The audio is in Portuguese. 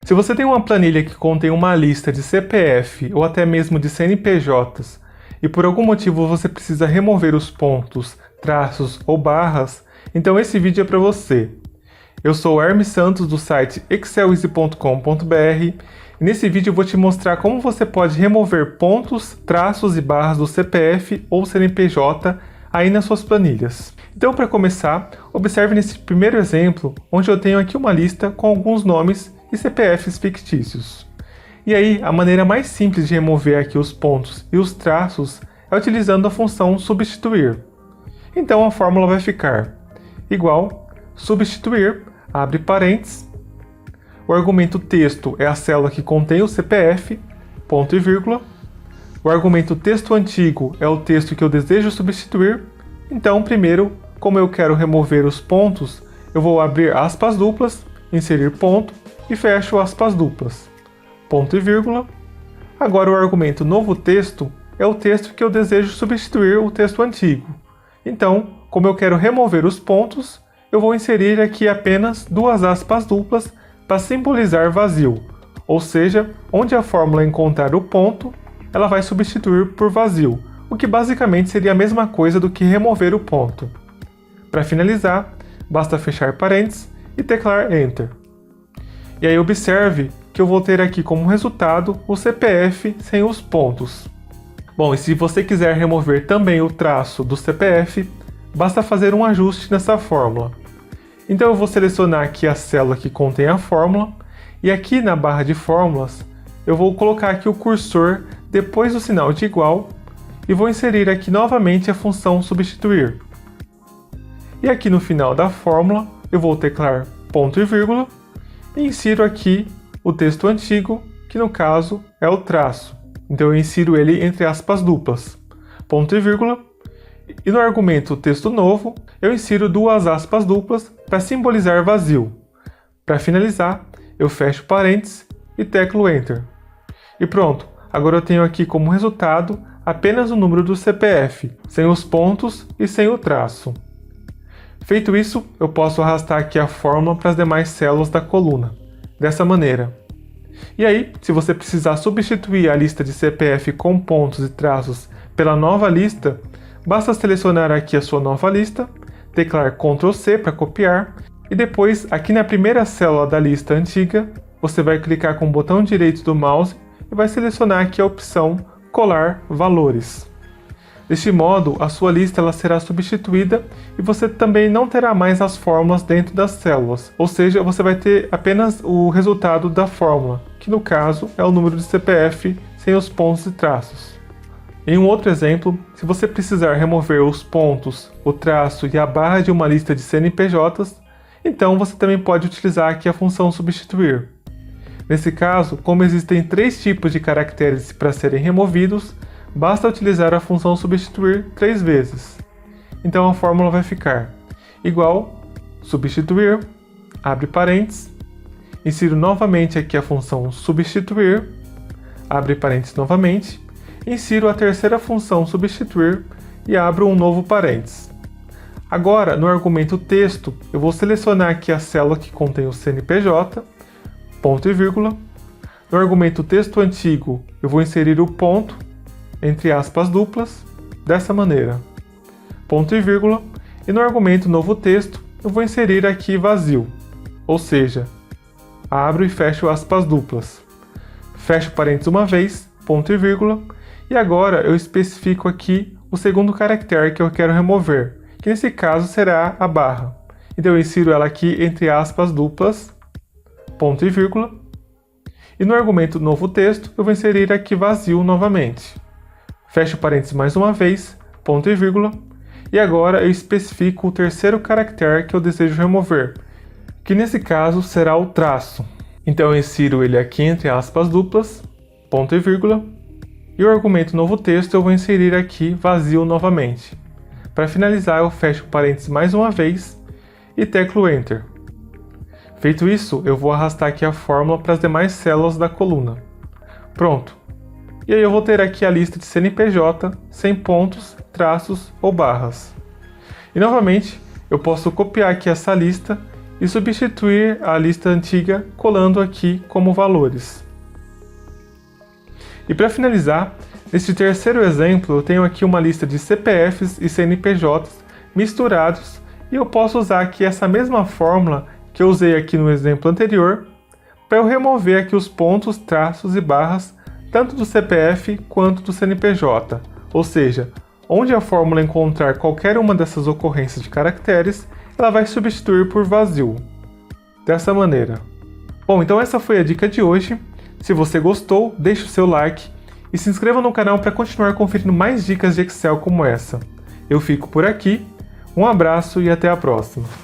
Se você tem uma planilha que contém uma lista de CPF ou até mesmo de CNPJs e por algum motivo você precisa remover os pontos, traços ou barras, então esse vídeo é para você. Eu sou o Hermes Santos do site exceleasy.com.br e nesse vídeo eu vou te mostrar como você pode remover pontos, traços e barras do CPF ou CNPJ aí nas suas planilhas. Então, para começar, observe nesse primeiro exemplo, onde eu tenho aqui uma lista com alguns nomes e CPFs fictícios. E aí, a maneira mais simples de remover aqui os pontos e os traços é utilizando a função substituir. Então a fórmula vai ficar igual substituir, abre parênteses, o argumento texto é a célula que contém o CPF, ponto e vírgula, o argumento texto antigo é o texto que eu desejo substituir, então primeiro, como eu quero remover os pontos, eu vou abrir aspas duplas, inserir ponto e fecho aspas duplas, ponto e vírgula. Agora o argumento novo texto é o texto que eu desejo substituir o texto antigo. Então, como eu quero remover os pontos, eu vou inserir aqui apenas duas aspas duplas para simbolizar vazio, ou seja, onde a fórmula encontrar o ponto, ela vai substituir por vazio, o que basicamente seria a mesma coisa do que remover o ponto. Para finalizar, basta fechar parênteses e teclar Enter. E aí observe que eu vou ter aqui como resultado o CPF sem os pontos. Bom, e se você quiser remover também o traço do CPF, basta fazer um ajuste nessa fórmula. Então eu vou selecionar aqui a célula que contém a fórmula, e aqui na barra de fórmulas, eu vou colocar aqui o cursor depois do sinal de igual, e vou inserir aqui novamente a função substituir. E aqui no final da fórmula, eu vou teclar ponto e vírgula, e insiro aqui o texto antigo, que no caso é o traço. Então eu insiro ele entre aspas duplas, ponto e vírgula, e no argumento texto novo, eu insiro duas aspas duplas para simbolizar vazio. Para finalizar, eu fecho parênteses e teclo Enter. E pronto, agora eu tenho aqui como resultado apenas o número do CPF, sem os pontos e sem o traço. Feito isso, eu posso arrastar aqui a fórmula para as demais células da coluna, dessa maneira. E aí, se você precisar substituir a lista de CPF com pontos e traços pela nova lista, basta selecionar aqui a sua nova lista, teclar Ctrl C para copiar, e depois, aqui na primeira célula da lista antiga, você vai clicar com o botão direito do mouse e vai selecionar aqui a opção Colar Valores. Deste modo, a sua lista ela será substituída e você também não terá mais as fórmulas dentro das células, ou seja, você vai ter apenas o resultado da fórmula, que no caso é o número de CPF sem os pontos e traços. Em um outro exemplo, se você precisar remover os pontos, o traço e a barra de uma lista de CNPJs, então você também pode utilizar aqui a função substituir. Nesse caso, como existem 3 tipos de caracteres para serem removidos, basta utilizar a função substituir 3 vezes. Então a fórmula vai ficar igual substituir, abre parênteses, insiro novamente aqui a função substituir, abre parênteses novamente, insiro a terceira função substituir e abro um novo parênteses. Agora, no argumento texto, eu vou selecionar aqui a célula que contém o CNPJ, ponto e vírgula. No argumento texto antigo, eu vou inserir o ponto, entre aspas duplas, dessa maneira, ponto e vírgula, e no argumento novo texto, eu vou inserir aqui vazio, ou seja, abro e fecho aspas duplas, fecho parênteses uma vez, ponto e vírgula, e agora eu especifico aqui o segundo caractere que eu quero remover, que nesse caso será a barra. Então eu insiro ela aqui entre aspas duplas, ponto e vírgula, e no argumento novo texto eu vou inserir aqui vazio novamente. Fecho parênteses mais uma vez, ponto e vírgula, e agora eu especifico o terceiro caractere que eu desejo remover, que nesse caso será o traço. Então eu insiro ele aqui entre aspas duplas, ponto e vírgula, e o argumento novo texto eu vou inserir aqui vazio novamente. Para finalizar, eu fecho parênteses mais uma vez e teclo Enter. Feito isso, eu vou arrastar aqui a fórmula para as demais células da coluna. Pronto! E aí eu vou ter aqui a lista de CNPJ sem pontos, traços ou barras. E novamente, eu posso copiar aqui essa lista e substituir a lista antiga colando aqui como valores. E para finalizar, neste terceiro exemplo eu tenho aqui uma lista de CPFs e CNPJs misturados e eu posso usar aqui essa mesma fórmula que eu usei aqui no exemplo anterior para eu remover aqui os pontos, traços e barras tanto do CPF quanto do CNPJ, ou seja, onde a fórmula encontrar qualquer uma dessas ocorrências de caracteres, ela vai substituir por vazio, dessa maneira. Bom, então essa foi a dica de hoje. Se você gostou, deixe o seu like e se inscreva no canal para continuar conferindo mais dicas de Excel como essa. Eu fico por aqui, um abraço e até a próxima!